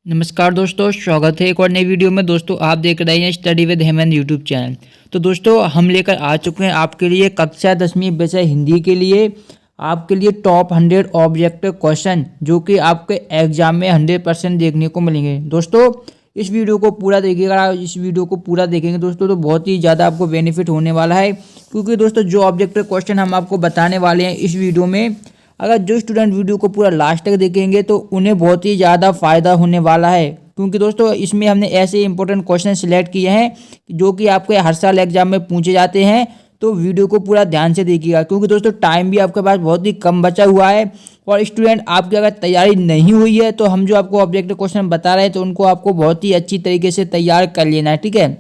नमस्कार दोस्तों, स्वागत है एक और नई वीडियो में। दोस्तों आप देख रहे हैं स्टडी विद हेमन यूट्यूब चैनल। तो दोस्तों हम लेकर आ चुके हैं आपके लिए कक्षा 10वीं विषय हिंदी के लिए आपके लिए टॉप 100 ऑब्जेक्टिव क्वेश्चन जो कि आपके एग्जाम में 100% देखने को मिलेंगे। दोस्तों इस वीडियो को पूरा देखिएगा, इस वीडियो को पूरा देखेंगे दोस्तों तो बहुत ही ज़्यादा आपको बेनिफिट होने वाला है, क्योंकि दोस्तों जो ऑब्जेक्टिव क्वेश्चन हम आपको बताने वाले हैं इस वीडियो में, अगर जो स्टूडेंट वीडियो को पूरा लास्ट तक देखेंगे तो उन्हें बहुत ही ज़्यादा फ़ायदा होने वाला है। क्योंकि दोस्तों इसमें हमने ऐसे इंपॉर्टेंट क्वेश्चन सिलेक्ट किए हैं जो कि आपके हर साल एग्जाम में पूछे जाते हैं। तो वीडियो को पूरा ध्यान से देखिएगा, क्योंकि दोस्तों टाइम भी आपके पास बहुत ही कम बचा हुआ है और स्टूडेंट आपकी अगर तैयारी नहीं हुई है तो हम जो आपको ऑब्जेक्टिव क्वेश्चन बता रहे हैं तो उनको आपको बहुत ही अच्छी तरीके से तैयार कर लेना है। ठीक है,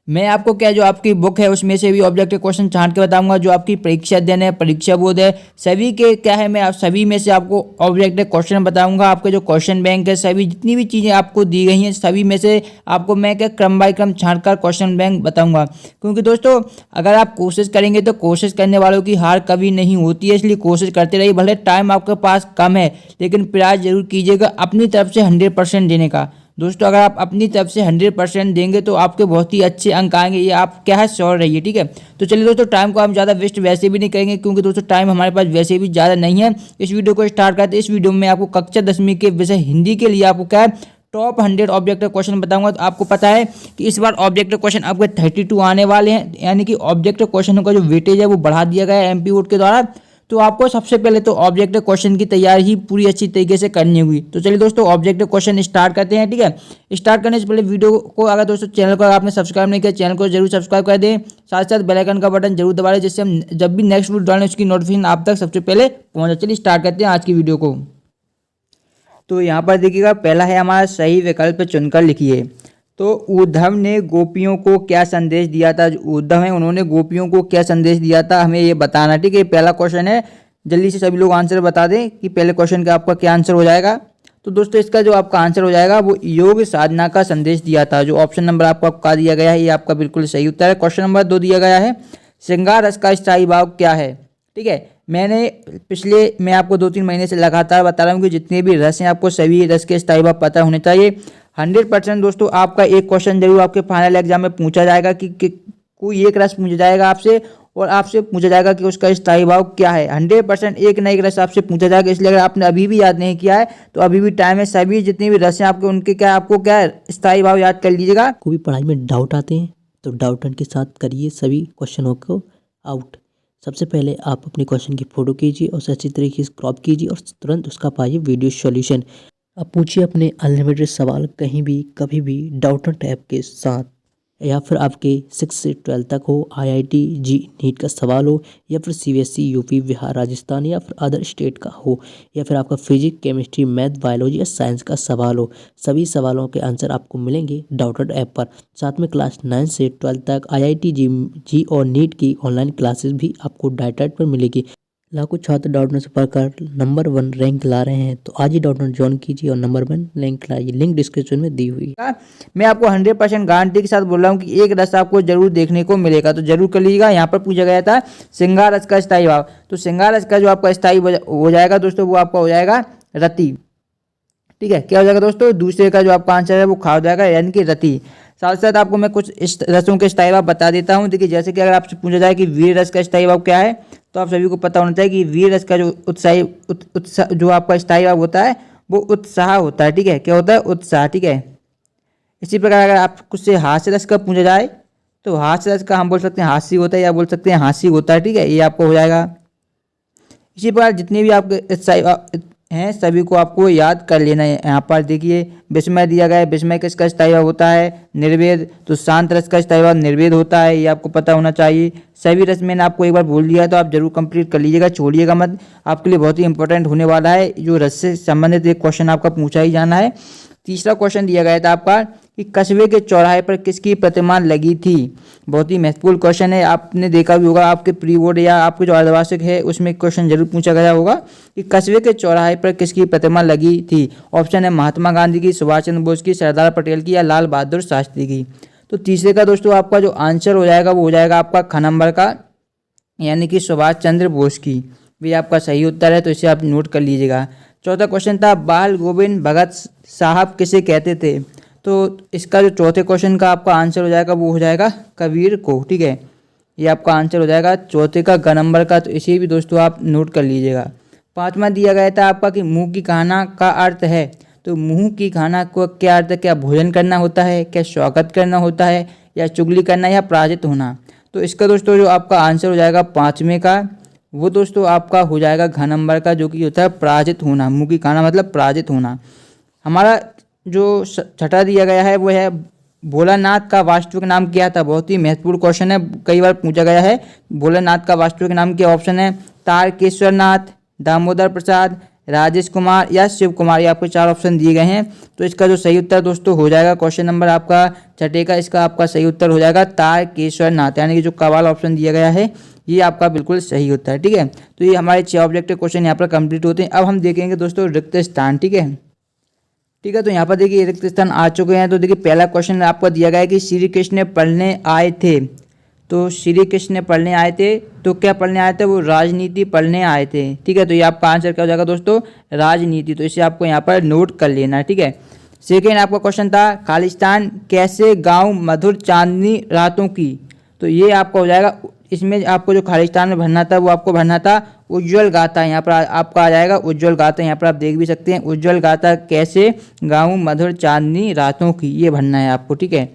मैं आपको क्या जो आपकी बुक है उसमें से भी ऑब्जेक्टिव क्वेश्चन छांट के बताऊंगा। जो आपकी परीक्षा अध्ययन है, परीक्षा बोर्ड है, सभी के क्या है, मैं सभी में से आपको ऑब्जेक्टिव क्वेश्चन बताऊंगा। आपके जो क्वेश्चन बैंक है, सभी जितनी भी चीज़ें आपको दी गई हैं सभी में से आपको मैं क्या क्रम बाय क्रम छांट कर क्वेश्चन बैंक बताऊंगा। क्योंकि दोस्तों अगर आप कोशिश करेंगे तो कोशिश करने वालों की हार कभी नहीं होती है, इसलिए कोशिश करते रहिए। भले टाइम आपके पास कम है लेकिन प्रयास जरूर कीजिएगा अपनी तरफ से 100% देने का। दोस्तों अगर आप अपनी तरफ से 100% देंगे तो आपके बहुत ही अच्छे अंक आएंगे, ये आप क्या है श्योर रहिए। ठीक है, तो चलिए दोस्तों टाइम को हम ज़्यादा वेस्ट वैसे भी नहीं करेंगे, क्योंकि दोस्तों टाइम हमारे पास वैसे भी ज़्यादा नहीं है। इस वीडियो को स्टार्ट करते हैं। इस वीडियो में आपको कक्षा 10वीं के विषय हिंदी के लिए आपको क्या है टॉप 100 ऑब्जेक्टिव क्वेश्चन बताऊंगा। तो आपको पता है कि इस बार ऑब्जेक्टिव क्वेश्चन आपके 32 आने वाले हैं, यानी कि ऑब्जेक्टिव क्वेश्चन का जो वेटेज है वो बढ़ा दिया गया है एमपी बोर्ड के द्वारा। तो आपको सबसे पहले तो ऑब्जेक्टिव क्वेश्चन की तैयारी ही पूरी अच्छी तरीके से करनी होगी। तो चलिए दोस्तों ऑब्जेक्टिव क्वेश्चन स्टार्ट करते हैं। ठीक है, स्टार्ट करने से पहले वीडियो को अगर दोस्तों चैनल को आपने सब्सक्राइब नहीं किया चैनल को जरूर सब्सक्राइब कर दें, साथ साथ बेल आइकन का बटन जरूर दबा दें, जिससे हम जब भी नेक्स्ट वीडियो डालें उसकी नोटिफिकेशन आप तक सबसे पहले पहुँच जाए। चलिए स्टार्ट करते हैं आज की वीडियो को। तो यहाँ पर देखिएगा पहला है हमारा सही विकल्प चुनकर लिखिए। तो उद्धव ने गोपियों को क्या संदेश दिया था। जो उद्धव है उन्होंने गोपियों को क्या संदेश दिया था, हमें ये बताना। ठीक है, पहला क्वेश्चन है, जल्दी से सभी लोग आंसर बता दें कि पहले क्वेश्चन का आपका क्या आंसर हो जाएगा। तो दोस्तों इसका जो आपका आंसर हो जाएगा वो योग साधना का संदेश दिया था। जो ऑप्शन नंबर आपका दिया गया है ये आपका बिल्कुल सही उत्तर है। क्वेश्चन नंबर 2 दिया गया है, श्रृंगार रस का स्थायी भाव क्या है। ठीक है, मैं आपको 2-3 महीने से लगातार बता रहा हूँ कि जितने भी रस हैं आपको सभी रस के स्थायी भाव पता होने चाहिए। 100% दोस्तों आपका एक क्वेश्चन जरूर आपके फाइनल एग्जाम में पूछा जाएगा कि कोई एक रस पूछा जाएगा आपसे और आपसे पूछा जाएगा कि उसका स्थायी भाव क्या है। 100% एक ना एक रस आपसे पूछा जाएगा। इसलिए अगर आपने अभी भी याद नहीं किया है तो अभी भी टाइम है, सभी जितने भी रस हैं आपके उनके क्या आपको क्या स्थायी भाव याद कर लीजिएगा। कोई भी पढ़ाई में डाउट आते हैं तो डाउटन के साथ करिए सभी क्वेश्चनों को आउट। सबसे पहले आप अपने क्वेश्चन की फोटो कीजिए और उसे अच्छी तरीके से क्रॉप कीजिए और तुरंत उसका पाइए वीडियो सॉल्यूशन। अब पूछिए अपने अनलिमिटेड सवाल कहीं भी कभी भी डाउटन टैब के साथ, या फिर आपके 6 से 12 तक हो, IIT जी नीट का सवाल हो, या फिर CBSE यूपी बिहार राजस्थान या फिर अदर स्टेट का हो, या फिर आपका फिजिक्स केमिस्ट्री मैथ बायोलॉजी या साइंस का सवाल हो, सभी सवालों के आंसर आपको मिलेंगे डाउटन ऐप पर। साथ में क्लास 9 से 12 तक IIT जी और नीट की ऑनलाइन क्लासेस भी आपको डाउटन पर मिलेगी। लाखों छात्र डाउटनेट से पढ़कर नंबर 1 रैंक ला रहे हैं, तो आज ही डाउटनेट ज्वाइन कीजिए और नंबर 1 रैंक लाइए। लिंक डिस्क्रिप्शन में दी हुई है। मैं आपको 100% गारंटी के साथ बोल रहा हूँ कि एक रस आपको जरूर देखने को मिलेगा, तो जरूर कर लीजिएगा। यहाँ पर पूछा गया था श्रृंगार रस का स्थायी भाव, तो श्रृंगार रस का जो आपका स्थायी हो जाएगा दोस्तों वो आपका हो जाएगा रति। ठीक है, क्या हो जाएगा दोस्तों, दूसरे का जो आपका आंसर है वो खा हो जाएगा, यानी कि रति। साथ साथ आपको मैं कुछ इस रसों के स्थायी भाव बता देता हूँ। देखिए जैसे कि अगर आपसे पूछा जाए कि वीर रस का स्थायी भाव क्या है, तो आप सभी को पता होना चाहिए कि वीर रस का जो उत्साह जो आपका स्थायी भाव होता है वो उत्साह होता है। ठीक है, क्या होता है, उत्साह। ठीक है, इसी प्रकार अगर आप कुछ से हास्य रस का पूछा जाए तो हास्य रस का हम बोल सकते हैं हास्य होता है या बोल सकते हैं हास्य होता है। ठीक है, ये आपको हो जाएगा। इसी प्रकार जितने भी आपके स्थायी हैं सभी को आपको याद कर लेना है। यहाँ पर देखिए विस्मय दिया गया है, विस्मय किसका स्थायी भाव होता है, निर्वेद। तो शांत रस का स्थायी भाव निर्वेद होता है, ये आपको पता होना चाहिए। सभी रस मैंने आपको एक बार बोल दिया है तो आप जरूर कंप्लीट कर लीजिएगा, छोड़िएगा मत, आपके लिए बहुत ही इंपॉर्टेंट होने वाला है। जो रस से संबंधित एक क्वेश्चन आपका पूछा ही जाना है। तीसरा क्वेश्चन दिया गया था आपका कि कस्बे के चौराहे पर किसकी प्रतिमा लगी थी। बहुत ही महत्वपूर्ण क्वेश्चन है, आपने देखा भी होगा आपके प्री बोर्ड या आपके जो अर्धवार्षिक है उसमें क्वेश्चन जरूर पूछा गया होगा कि कस्बे के चौराहे पर किसकी प्रतिमा लगी थी। ऑप्शन है महात्मा गांधी की, सुभाष चंद्र बोस की, सरदार पटेल की या लाल बहादुर शास्त्री की। तो तीसरे का दोस्तों आपका जो आंसर हो जाएगा वो हो जाएगा आपका ख नंबर का, यानी कि सुभाष चंद्र बोस की। भी आपका सही उत्तर है, तो इसे आप नोट कर लीजिएगा। चौथा क्वेश्चन था बाल गोविंद भगत साहब किसे कहते थे। तो इसका जो चौथे क्वेश्चन का आपका आंसर हो जाएगा वो हो जाएगा कबीर को। ठीक है, ये आपका आंसर हो जाएगा चौथे का ग नंबर का, तो इसे भी दोस्तों आप नोट कर लीजिएगा। पांचवा दिया गया था आपका कि मुंह की खाना का अर्थ है। तो मुंह की खाना को क्या अर्थ है, क्या भोजन करना होता है, क्या स्वागत करना होता है, या चुगली करना, या पराजित होना। तो इसका दोस्तों जो आपका आंसर हो जाएगा पाँचवें का वो दोस्तों आपका हो जाएगा घ नंबर का, जो कि होता है पराजित होना। मुंह की खाना मतलब पराजित होना। हमारा जो छठा दिया गया है वो है भोलानाथ का वास्तविक नाम क्या था। बहुत ही महत्वपूर्ण क्वेश्चन है, कई बार पूछा गया है। भोलानाथ का वास्तविक नाम क्या, ऑप्शन है तारकेश्वर नाथ, दामोदर प्रसाद, राजेश कुमार, या शिव कुमार। ये आपको चार ऑप्शन दिए गए हैं। तो इसका जो सही उत्तर दोस्तों हो जाएगा क्वेश्चन नंबर आपका छठे का, इसका आपका सही उत्तर हो जाएगा तारकेश्वर नाथ, यानी कि जो कवाल ऑप्शन दिया गया है ये आपका बिल्कुल सही होता है। ठीक है, तो ये हमारे 6 ऑब्जेक्टिव क्वेश्चन यहाँ पर कंप्लीट होते हैं। अब हम देखेंगे दोस्तों रिक्त स्थान। ठीक है, तो यहाँ पर देखिए रिक्त स्थान आ चुके हैं। तो देखिए पहला क्वेश्चन आपको दिया गया है कि श्री कृष्ण पढ़ने आए थे। तो श्री कृष्ण पढ़ने आए थे, तो क्या पढ़ने आए थे, वो राजनीति पढ़ने आए थे। ठीक है, तो ये आपका आंसर क्या हो जाएगा दोस्तों, राजनीति। तो इसे आपको यहाँ पर नोट कर लेना है। ठीक है, सेकेंड आपका क्वेश्चन था खालिस्तान कैसे गाँव मधुर चांदनी रातों की। तो ये आपका हो जाएगा, इसमें आपको जो खालिस्तान में भरना था वो आपको भरना था उज्ज्वल गाथा। यहाँ पर आपका आ जाएगा उज्ज्वल गाथा, यहाँ पर आप देख भी सकते हैं उज्ज्वल गाथा कैसे गाँव मधुर चांदनी रातों की, ये भरना है आपको। ठीक है,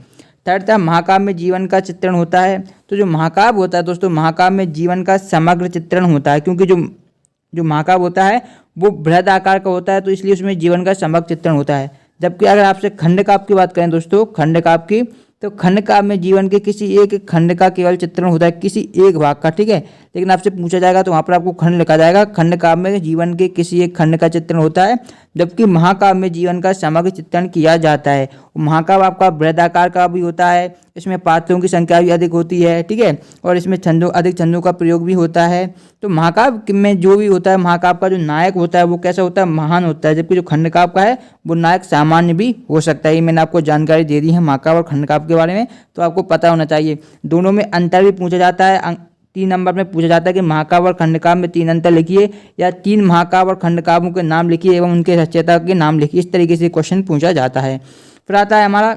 थर्ड था महाकाव्य में जीवन का चित्रण होता है। तो जो महाकाव्य होता है दोस्तों, महाकाव्य में जीवन का समग्र चित्रण होता है, क्योंकि जो महाकाव्य होता है वो बृहद आकार का होता है, तो इसलिए उसमें जीवन का समग्र चित्रण होता है। जबकि अगर आपसे खंड काव्य की बात करें दोस्तों, खंड काव्य की, तो खंड काव्य में जीवन के किसी एक खंड का केवल चित्रण होता है, किसी एक भाग का। ठीक है, लेकिन आपसे पूछा जाएगा तो वहाँ पर आपको खंड लिखा जाएगा, खंड काव्य में जीवन के किसी एक खंड का चित्रण होता है, जबकि महाकाव्य में जीवन का समग्र चित्रण किया जाता है। महाकाव्य आपका बृहदाकार का भी होता है, इसमें पात्रों की संख्या भी अधिक होती है। ठीक है, और इसमें अधिक छंदों का प्रयोग भी होता है। तो महाकाव्य में जो भी होता है, महाकाव्य का जो नायक होता है वो कैसा होता है, महान होता है, जबकि जो खंड काव्य का है वो नायक सामान्य भी हो सकता है। ये मैंने आपको जानकारी दे दी है महाकाव्य और खंड काव्य के बारे में, तो आपको पता होना चाहिए। दोनों में अंतर भी पूछा जाता है, 3 नंबर में पूछा जाता है कि महाकाव्य और खंडकाव्य में 3 अंतर लिखिए, या 3 महाकाव्य और खंडकाव्यों के नाम लिखिए एवं उनके रचयिता के नाम लिखिए। इस तरीके से क्वेश्चन पूछा जाता है। फिर आता है हमारा,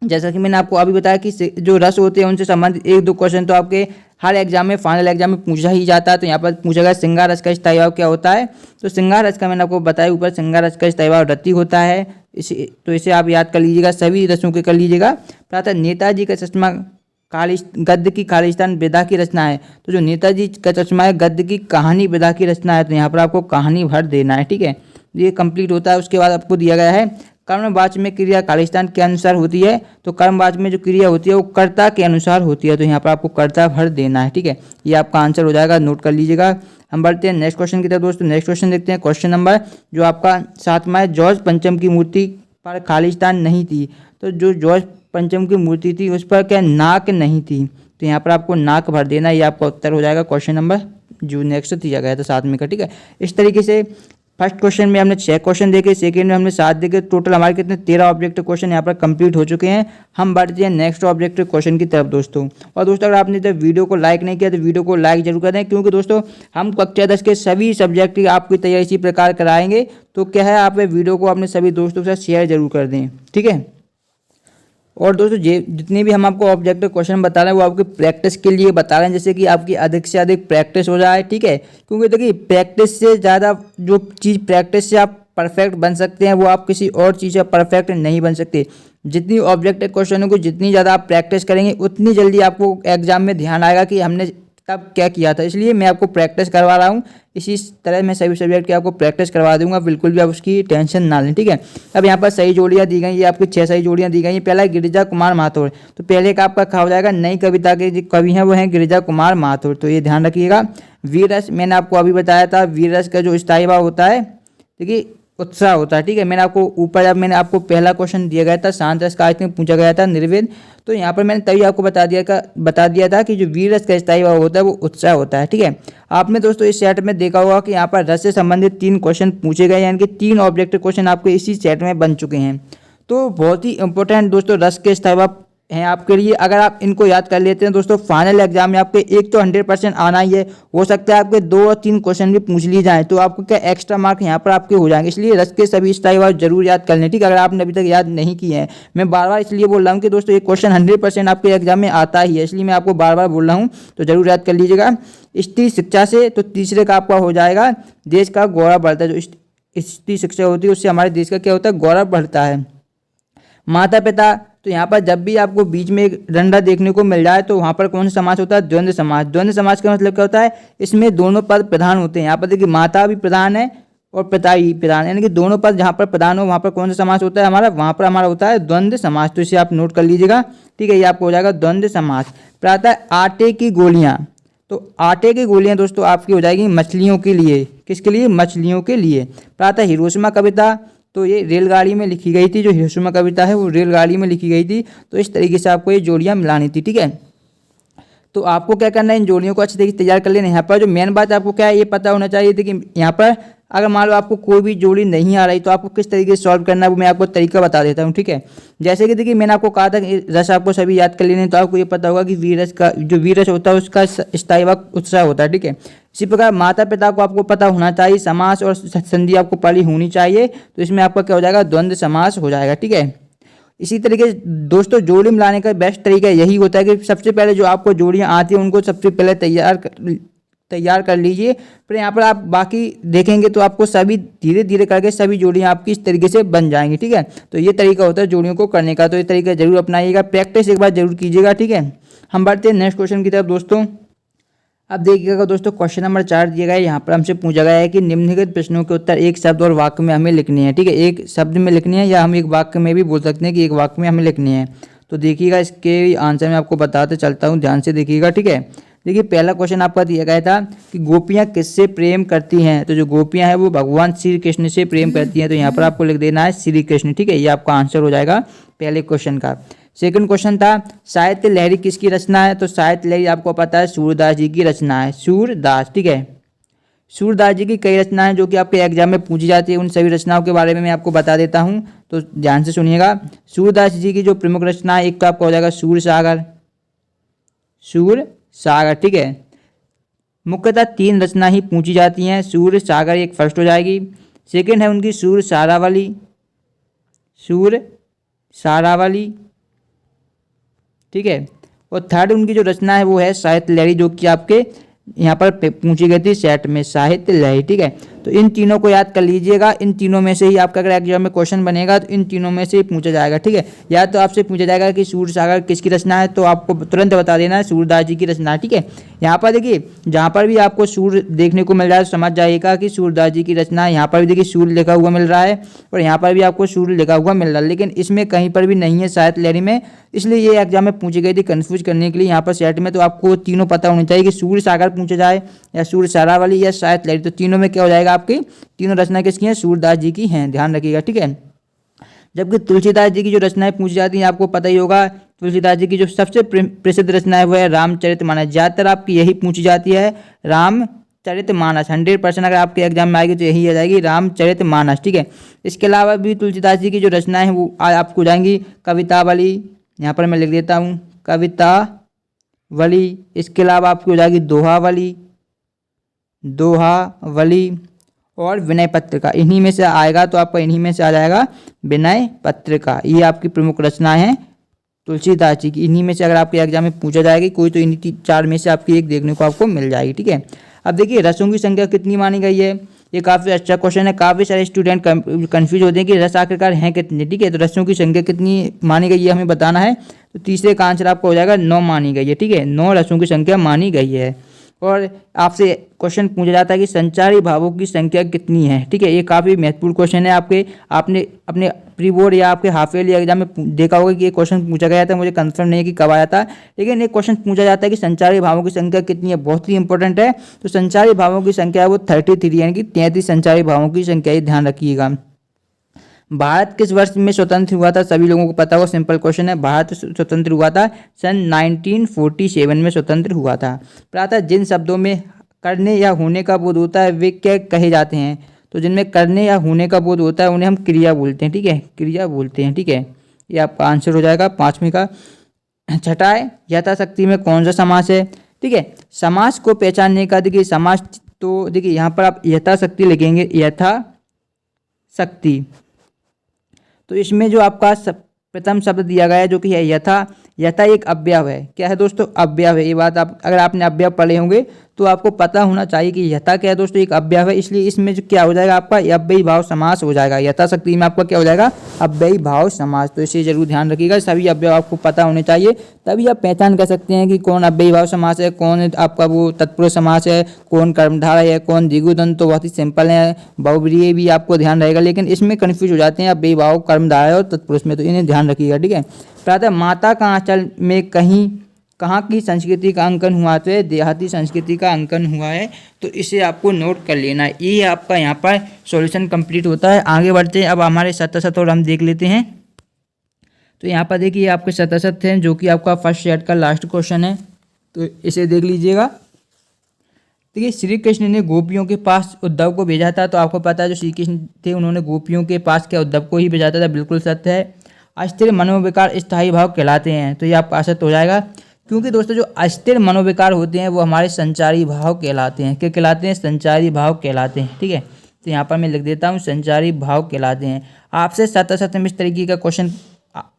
जैसा कि मैंने आपको अभी बताया कि जो रस होते हैं उनसे संबंधित 1-2 क्वेश्चन तो आपके हर एग्जाम में, फाइनल एग्जाम में पूछा ही जाता है। तो यहाँ पर पूछा गया श्रृंगार रस का स्थायी भाव क्या होता है। तो श्रृंगार रस का मैंने आपको बताया ऊपर, श्रृंगार रस का स्थायी भाव रति होता है। इसे आप याद कर लीजिएगा, सभी रसों के कर लीजिएगा। प्रातः नेताजी का चश्मा गद्य की खालिस्तान विधा की रचना है। तो जो नेताजी का चश्मा है गद्य की कहानी विधा की रचना है, तो यहाँ पर आपको कहानी भर देना है। ठीक है, ये कंप्लीट होता है। उसके बाद आपको दिया गया है कर्मवाच्य में क्रिया खालिस्तान के अनुसार होती है। तो कर्मवाच्य में जो क्रिया होती है वो कर्ता के अनुसार होती है, तो यहाँ पर आपको कर्ता भर देना है। ठीक है, ये आपका आंसर हो जाएगा, नोट कर लीजिएगा। हम बढ़ते हैं नेक्स्ट क्वेश्चन की तरफ दोस्तों। नेक्स्ट क्वेश्चन देखते हैं, क्वेश्चन नंबर जो आपका 7वां है, जॉर्ज पंचम की मूर्ति पर खालिस्तान नहीं थी। तो जो जॉर्ज पंचम की मूर्ति थी उस पर क्या नाक नहीं थी, तो यहाँ पर आपको नाक भर देना, ये आपका उत्तर हो जाएगा क्वेश्चन नंबर जो नेक्स्ट दिया गया था 7वें का। ठीक है, इस तरीके से फर्स्ट क्वेश्चन में हमने 6 क्वेश्चन देखे, सेकंड में हमने 7 देखे, टोटल हमारे कितने 13 ऑब्जेक्टिव क्वेश्चन यहाँ पर कंप्लीट हो चुके हैं। हम बढ़ते हैं नेक्स्ट ऑब्जेक्टिव क्वेश्चन की तरफ दोस्तों। और दोस्तों अगर आपने जब वीडियो को लाइक नहीं किया तो वीडियो को लाइक जरूर कर दें, क्योंकि दोस्तों हम कक्षा 10 के सभी सब्जेक्ट की आपकी तैयारी इसी प्रकार कराएंगे। तो क्या है, आप वीडियो को अपने सभी दोस्तों के साथ शेयर जरूर कर दें। ठीक है, और दोस्तों जितने भी हम आपको ऑब्जेक्टिव क्वेश्चन बता रहे हैं वो आपकी प्रैक्टिस के लिए बता रहे हैं, जैसे कि आपकी अधिक से अधिक प्रैक्टिस हो जाए। ठीक है, क्योंकि देखिए प्रैक्टिस से ज़्यादा जो चीज़ प्रैक्टिस से आप परफेक्ट बन सकते हैं वो आप किसी और चीज़ से परफेक्ट नहीं बन सकते। जितनी ऑब्जेक्टिव क्वेश्चनों को जितनी ज़्यादा आप प्रैक्टिस करेंगे उतनी जल्दी आपको एग्जाम में ध्यान आएगा कि हमने तब क्या किया था। इसलिए मैं आपको प्रैक्टिस करवा रहा हूँ, इसी तरह मैं सभी सब्जेक्ट की आपको प्रैक्टिस करवा दूंगा, बिल्कुल भी आप उसकी टेंशन ना लें। ठीक है, अब यहाँ पर सही जोड़ियाँ दी गई, ये आपकी 6 सही जोड़ियाँ दी गई हैं। पहला है गिरिजा कुमार माथुर, तो पहले का आपका खा हो जाएगा, नई कविता के जो कवि हैं वो हैं गिरिजा कुमार माथुर, तो ये ध्यान रखिएगा। वीर रस मैंने आपको अभी बताया था, वीर रस का जो स्थायी भाव होता है देखिए उत्साह होता है। ठीक है, मैंने आपको ऊपर जब मैंने आपको पहला क्वेश्चन दिया गया था शांत रस का आज तक पूछा गया था निर्वेद, तो यहाँ पर मैंने तभी आपको बता दिया था कि जो वीर रस का स्थायी भाव होता है वो उत्साह होता है। ठीक है, आपने दोस्तों इस सेट में देखा होगा कि यहाँ पर रस से संबंधित 3 क्वेश्चन पूछे गए, यानी कि 3 ऑब्जेक्टिव क्वेश्चन आपके इसी सेट में बन चुके हैं। तो बहुत ही इंपॉर्टेंट दोस्तों रस के स्थायी भाव हैं आपके लिए। अगर आप इनको याद कर लेते हैं दोस्तों, फाइनल एग्जाम में आपके एक तो 100% आना ही है, हो सकता है आपके 2 और 3 क्वेश्चन भी पूछ लिए जाएँ, तो आपको क्या एक्स्ट्रा मार्क यहाँ पर आपके हो जाएंगे। इसलिए रस के सभी स्थाई जरूर याद कर लें, ठीक है, अगर आपने अभी तक याद नहीं किए हैं। मैं बार बार इसलिए बोल रहा हूँ कि दोस्तों ये क्वेश्चन 100% आपके एग्जाम में आता ही है, इसलिए मैं आपको बार बार बोल रहा हूँ, तो जरूर याद कर लीजिएगा। स्त्री शिक्षा से, तो तीसरे का आपका हो जाएगा देश का गौरव बढ़ता है। जो स्त्री शिक्षा होती है उससे हमारे देश का क्या होता है, गौरव बढ़ता है। माता पिता, तो यहाँ पर जब भी आपको बीच में एक डंडा देखने को मिल जाए तो वहाँ पर कौन सा समास होता है, द्वंद्व समास। द्वंद्व समास का मतलब क्या होता है, इसमें दोनों पद प्रधान होते हैं। यहाँ पर देखिए माता भी प्रधान है और पिता भी प्रधान है, यानी कि दोनों पद जहाँ पर प्रधान हो वहाँ पर कौन सा समास होता है हमारा, वहाँ पर हमारा होता है द्वंद्व समास। तो इसे आप नोट कर लीजिएगा, ठीक है, ये आपको हो जाएगा द्वंद्व समास। प्रातः आटे की गोलियाँ, तो आटे की गोलियाँ दोस्तों आपकी हो जाएगी मछलियों के लिए। किसके लिए, मछलियों के लिए। प्रातः हिरोशिमा कविता, तो ये रेलगाड़ी में लिखी गई थी, जो हिरोशिमा कविता है वो रेलगाड़ी में लिखी गई थी। तो इस तरीके से आपको ये जोड़ियाँ मिलानी थी, ठीक है। तो आपको क्या करना है, इन जोड़ियों को अच्छी तरीके से तैयार कर लेना। यहाँ पर जो मेन बात आपको क्या है ये पता होना चाहिए थी कि यहाँ पर अगर मान लो आपको कोई भी जोड़ी नहीं आ रही तो आपको किस तरीके से सॉल्व करना है वो मैं आपको तरीका बता देता हूँ, ठीक है। जैसे कि देखिए मैंने आपको कहा था कि रस आपको सभी याद कर लेने, तो आपको ये पता होगा कि वीरस का जो वीरस होता है उसका स्थायी वाक्य उत्साह होता है, ठीक है। इसी प्रकार माता पिता को आपको पता होना चाहिए, समास और संधि आपको पढ़ी होनी चाहिए, तो इसमें आपका क्या हो जाएगा, द्वंद्व समास हो जाएगा, ठीक है। इसी तरीके से दोस्तों जोड़ी मिलाने का बेस्ट तरीका यही होता है कि सबसे पहले जो आपको जोड़ियाँ आती हैं उनको सबसे पहले तैयार कर लीजिए। फिर यहाँ पर आप बाकी देखेंगे तो आपको सभी धीरे धीरे करके सभी जोड़ियाँ आपकी इस तरीके से बन जाएंगी, ठीक है। तो ये तरीका होता है जोड़ियों को करने का, तो ये तरीका जरूर अपनाइएगा, प्रैक्टिस एक बार जरूर कीजिएगा, ठीक है। हम बढ़ते हैं नेक्स्ट क्वेश्चन की तरफ दोस्तों। अब देखिएगा दोस्तों क्वेश्चन नंबर 4 दिया गया है, यहाँ पर हमसे पूछा गया है कि निम्नलिखित प्रश्नों के उत्तर एक शब्द और वाक्य में हमें लिखनी है, ठीक है। एक शब्द में लिखनी है या हम एक वाक्य में भी बोल सकते हैं कि एक वाक्य में हमें लिखनी है। तो देखिएगा इसके आंसर मैं आपको बताते चलता हूँ, ध्यान से देखिएगा, ठीक है। देखिए पहला क्वेश्चन आपका दिया गया था कि गोपियाँ किससे प्रेम करती हैं, तो जो गोपियाँ हैं वो भगवान श्री कृष्ण से प्रेम करती हैं, तो यहाँ पर आपको लिख देना है श्री कृष्ण, ठीक है। ये आपका आंसर हो जाएगा पहले क्वेश्चन का। सेकंड क्वेश्चन था साहित्य लहरी किसकी रचना है, तो साहित्य लहरी आपको पता है सूरदास जी की रचना है, सूरदास, ठीक है। सूरदास जी की कई रचनाएं जो कि आपके एग्जाम में पूछी जाती है, उन सभी रचनाओं के बारे में मैं आपको बता देता हूं, तो ध्यान से सुनिएगा। सूरदास जी की जो प्रमुख रचना है, एक तो आपका हो जाएगा सूर सागर, सूर सागर, ठीक है। मुख्यतः 3 रचना ही पूछी जाती हैं, सूर सागर एक फर्स्ट हो जाएगी। सेकंड है उनकी सूर सारावली, सूर सारावली, ठीक है। और थर्ड उनकी जो रचना है वो है साहित्य लहरी, जो कि आपके यहाँ पर पूछी गई थी सेट में, साहित्य लहरी, ठीक है। तो इन तीनों को याद कर लीजिएगा, इन तीनों में से ही आपका अगर एग्जाम में क्वेश्चन बनेगा तो इन तीनों में से ही पूछा जाएगा, ठीक है। या तो आपसे पूछा जाएगा कि सूर सागर किसकी रचना है, तो आपको तुरंत बता देना है सूरदास जी की रचना, ठीक है। यहाँ पर देखिए जहाँ पर भी आपको सूर देखने को मिल रहा है समझ जाइएगा कि सूरदास जी की रचना है। यहाँ पर भी देखिए सूर लिखा हुआ मिल रहा है और यहाँ पर भी आपको सूर लिखा हुआ मिल रहा है, लेकिन इसमें कहीं पर भी नहीं है साहित्य लहरी में, इसलिए ये एग्जाम में पूछी गई थी कन्फ्यूज करने के लिए यहाँ पर सेट में। तो आपको तीनों पता होने चाहिए कि सूर सागर पूछा जाए या सूर सारावली या साहित्य लहरी, तो तीनों में क्या हो जाएगा, आपकी तीनों रचना किसकी हैं, सूरदास जी की हैं, ध्यान रखिएगा, ठीक है। जबकि तुलसीदास जी की जो रचनाएं पूछी जाती हैं आपको पता ही होगा, तुलसीदास जी की जो सबसे प्रसिद्ध रचना है वो है रामचरितमानस, ज़्यादातर आपकी यही पूछी जाती है, रामचरितमानस। 100% अगर आपके एग्जाम में आएगी तो यही आ जाएगी रामचरितमानस, ठीक है। इसके अलावा भी तुलसीदास जी की जो रचनाएं हैं वो आपको जाएंगी कवितावली, यहाँ पर मैं लिख देता हूँ कवितावली। इसके अलावा आपकी हो जाएगी दोहावली, दोहावली और विनय पत्रिका, इन्हीं में से आएगा, तो आपका इन्हीं में से आ जाएगा विनय पत्रिका। ये आपकी प्रमुख रचना है तुलसीदास जी की, इन्हीं में से अगर आपके एग्जाम में पूछा जाएगी कोई तो इन्हीं 4 में से आपकी एक देखने को आपको मिल जाएगी, ठीक है। अब देखिए रसों की संख्या कितनी मानी गई है, ये काफ़ी अच्छा क्वेश्चन है। काफ़ी सारे स्टूडेंट कंफ्यूज होते हैं कि रस आखिरकार हैं कितने, ठीक है। तो रसों की संख्या कितनी मानी गई है हमें बताना है, तो तीसरे का आंसर आपको हो जाएगा 9 मानी गई है, ठीक है। 9 रसों की संख्या मानी गई है। और आपसे क्वेश्चन पूछा जाता है कि संचारी भावों की संख्या कितनी है, ठीक है। ये काफ़ी महत्वपूर्ण क्वेश्चन है, आपने अपने प्री बोर्ड या आपके हाफ ईयरली एग्जाम में देखा होगा कि ये क्वेश्चन पूछा गया था, मुझे कंफर्म नहीं है कि कब आया था, लेकिन एक क्वेश्चन पूछा जाता है कि संचारी भावों की संख्या कितनी है, बहुत ही इंपॉर्टेंट है। तो संचारी भावों की संख्या है वो 33, यानी कि 33 संचारी भावों की संख्या, ये ध्यान रखिएगा। भारत किस वर्ष में स्वतंत्र हुआ था, सभी लोगों को पता होगा, सिंपल क्वेश्चन है। भारत स्वतंत्र हुआ था सन 1947 में स्वतंत्र हुआ था। प्रातः जिन शब्दों में करने या होने का बोध होता है वे क्या कहे जाते हैं, तो जिनमें करने या होने का बोध होता है उन्हें हम क्रिया बोलते हैं, ठीक है, क्रिया बोलते हैं, ठीक है। ये आपका आंसर हो जाएगा 5वें का। छठा है यथाशक्ति में कौन सा समास है। ठीक है, समास को पहचानने का देखिए समास, तो देखिए यहाँ पर आप यथाशक्ति लिखेंगे, यथाशक्ति। तो इसमें जो आपका प्रथम शब्द दिया गया है जो कि है यथा, यथा एक अव्यय है। क्या है दोस्तों, अव्यय है। ये बात आप अगर आपने अव्यय पढ़े होंगे तो आपको पता होना चाहिए कि यथा क्या है दोस्तों, एक अव्यय है। इसलिए इसमें जो क्या हो जाएगा आपका अव्ययी भाव समास हो जाएगा। यथाशक्ति में आपका क्या हो जाएगा, अव्ययी भाव समास। तो इसे जरूर ध्यान रखिएगा, सभी अव्यय आपको पता होने चाहिए, तभी आप पहचान कर सकते हैं कि कौन अव्ययी भाव समास है, कौन आपका वो तत्पुरुष समास है, कौन कर्मधारय है, कौन द्विगुदंत। तो बहुत ही सिंपल है, बहुब्रीहि भी आपको ध्यान रहेगा, लेकिन इसमें कन्फ्यूज हो जाते हैं अव्ययी भाव कर्मधारय और तत्पुरुष में, तो इन्हें ध्यान रखिएगा। ठीक है, प्रातः माता का आंचल में कहाँ की संस्कृति का अंकन हुआ, तो है देहाती संस्कृति का अंकन हुआ है। तो इसे आपको नोट कर लेना है। ये आपका यहाँ पर सॉल्यूशन कंप्लीट होता है। आगे बढ़ते हैं, अब हमारे शतशत और हम देख लेते हैं। तो यहाँ पर देखिए आपके शतशत हैं जो कि आपका फर्स्ट सेट का लास्ट क्वेश्चन है, तो इसे देख लीजिएगा। देखिए, श्री कृष्ण ने गोपियों के पास उद्धव को भेजा था। तो आपको पता है जो श्री कृष्ण थे उन्होंने गोपियों के पास क्या उद्धव को ही भेजा था, बिल्कुल सत्य है। अस्थिर मनोविकार स्थायी भाव कहलाते हैं, तो ये आपका असत्य हो जाएगा, क्योंकि दोस्तों जो अस्थिर मनोविकार होते हैं वो हमारे संचारी भाव कहलाते हैं। क्या कहलाते हैं, संचारी भाव कहलाते हैं। ठीक है, तो यहाँ पर मैं लिख देता हूँ संचारी भाव कहलाते हैं। आपसे शतशत में इस तरीके का क्वेश्चन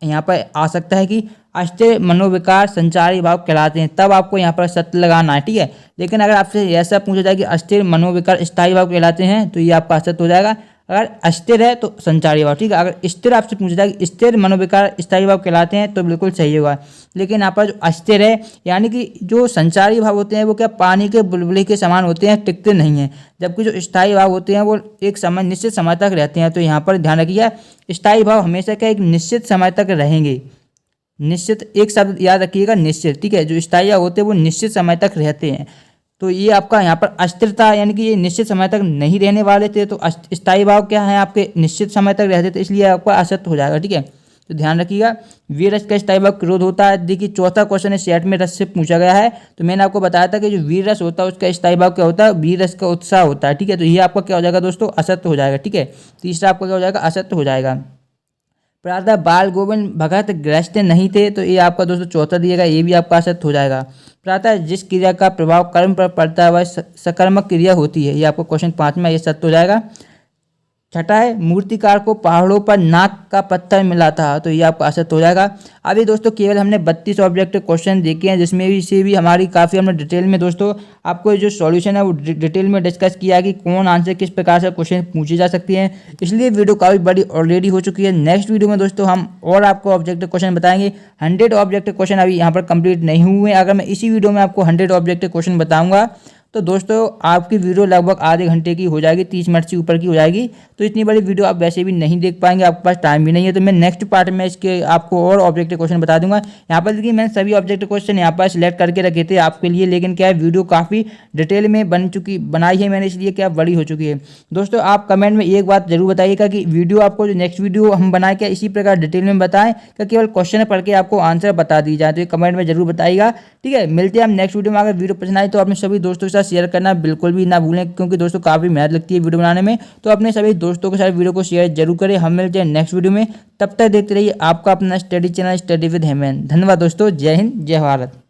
यहाँ पर आ सकता है कि अस्थिर मनोविकार संचारी भाव कहलाते हैं, तब आपको यहाँ पर सत्य लगाना है। ठीक है, लेकिन अगर आपसे ऐसा पूछा जाए कि अस्थिर मनोविकार स्थायी भाव कहलाते हैं, तो ये आपका असत्य हो जाएगा। अगर अस्थिर है तो संचारी भाव। ठीक है, अगर स्थिर आपसे पूछा जाए कि स्थिर मनोविकार स्थायी भाव कहलाते हैं, तो बिल्कुल सही होगा। लेकिन यहाँ पर जो अस्थिर है, यानी कि जो संचारी भाव होते हैं वो क्या पानी के बुलबुले के समान होते हैं, टिकते नहीं हैं, जबकि जो स्थायी भाव होते हैं वो एक समय निश्चित समय तक रहते हैं। तो यहाँ पर ध्यान रखिए, स्थायी भाव हमेशा क्या एक निश्चित समय तक रहेंगे। निश्चित, एक शब्द याद रखिएगा, निश्चित। ठीक है, जो स्थायी होते हैं वो निश्चित समय तक रहते हैं। तो ये आपका यहाँ पर अस्थिरता, यानी कि ये निश्चित समय तक नहीं रहने वाले थे, तो स्थायी भाव क्या है आपके निश्चित समय तक रहते थे, इसलिए आपका असत्य हो जाएगा। ठीक है, तो ध्यान रखिएगा। वीर रस का स्थायी भाव क्रोध होता है। देखिए, चौथा क्वेश्चन इस सेट में रस से पूछा गया है, तो मैंने आपको बताया था कि जो वीर रस होता है उसका स्थायी भाव क्या होता है, वीर रस का उत्साह होता है। ठीक है, तो ये आपका क्या हो जाएगा दोस्तों, असत्य हो जाएगा। ठीक है, तीसरा आपका क्या हो जाएगा, असत्य हो जाएगा। प्रातः बाल गोविंद भगत ग्रस्त नहीं थे, तो ये आपका दोस्तों चौथा दिएगा, ये भी आपका असत्य हो जाएगा। प्रातः जिस क्रिया का प्रभाव कर्म पर पड़ता है वह सकर्मक क्रिया होती है, ये आपका क्वेश्चन 5वां, ये सत्य हो जाएगा। छठा है मूर्तिकार को पहाड़ों पर नाक का पत्थर मिला था, तो ये आपका असत्य हो जाएगा। अभी दोस्तों केवल हमने 32 ऑब्जेक्ट क्वेश्चन देखे हैं, जिसमें भी से भी हमारी काफ़ी हमने डिटेल में दोस्तों आपको जो सॉल्यूशन है वो डिटेल में डिस्कस किया कि कौन आंसर किस प्रकार से क्वेश्चन पूछे जा सकते हैं, इसलिए वीडियो काफ़ी बड़ी ऑलरेडी हो चुकी है। नेक्स्ट वीडियो में दोस्तों हम और आपको ऑब्जेक्ट क्वेश्चन बताएंगे। 100 ऑब्जेक्ट क्वेश्चन अभी यहाँ पर कंप्लीट नहीं हुए हैं। अगर मैं इसी वीडियो में आपको 100 ऑब्जेक्ट क्वेश्चन बताऊँगा तो दोस्तों आपकी वीडियो लगभग आधे घंटे की हो जाएगी, 30 मिनट से ऊपर की हो जाएगी। तो इतनी बड़ी वीडियो आप वैसे भी नहीं देख पाएंगे, आपके पास टाइम भी नहीं है। तो मैं नेक्स्ट पार्ट में इसके आपको और ऑब्जेक्टिव क्वेश्चन बता दूंगा। यहाँ पर देखिए मैंने सभी ऑब्जेक्टिव क्वेश्चन यहाँ पर सिलेक्ट करके रखे थे आपके लिए, लेकिन क्या है वीडियो काफ़ी डिटेल में बनाई है मैंने, इसलिए क्या बड़ी हो चुकी है। दोस्तों आप कमेंट में एक बात जरूर बताइएगा कि वीडियो आपको जो नेक्स्ट वीडियो हम बनाए क्या इसी प्रकार डिटेल में बताएं, क्या केवल क्वेश्चन पढ़ के आपको आंसर बता दी जाए, तो ये कमेंट में जरूर बताइएगा। ठीक है, मिलते हैं हम नेक्स्ट वीडियो में। अगर वीडियो पसंद आए तो अपने सभी दोस्तों के साथ शेयर करना बिल्कुल भी ना भूलें, क्योंकि दोस्तों काफ़ी मेहनत लगती है वीडियो बनाने में। तो अपने सभी दोस्तों के साथ वीडियो को शेयर जरूर करें। हम मिलते हैं नेक्स्ट वीडियो में, तब तक देखते रहिए आपका अपना स्टडी चैनल स्टडी विद हेमन। धन्यवाद दोस्तों, जय हिंद, जय भारत।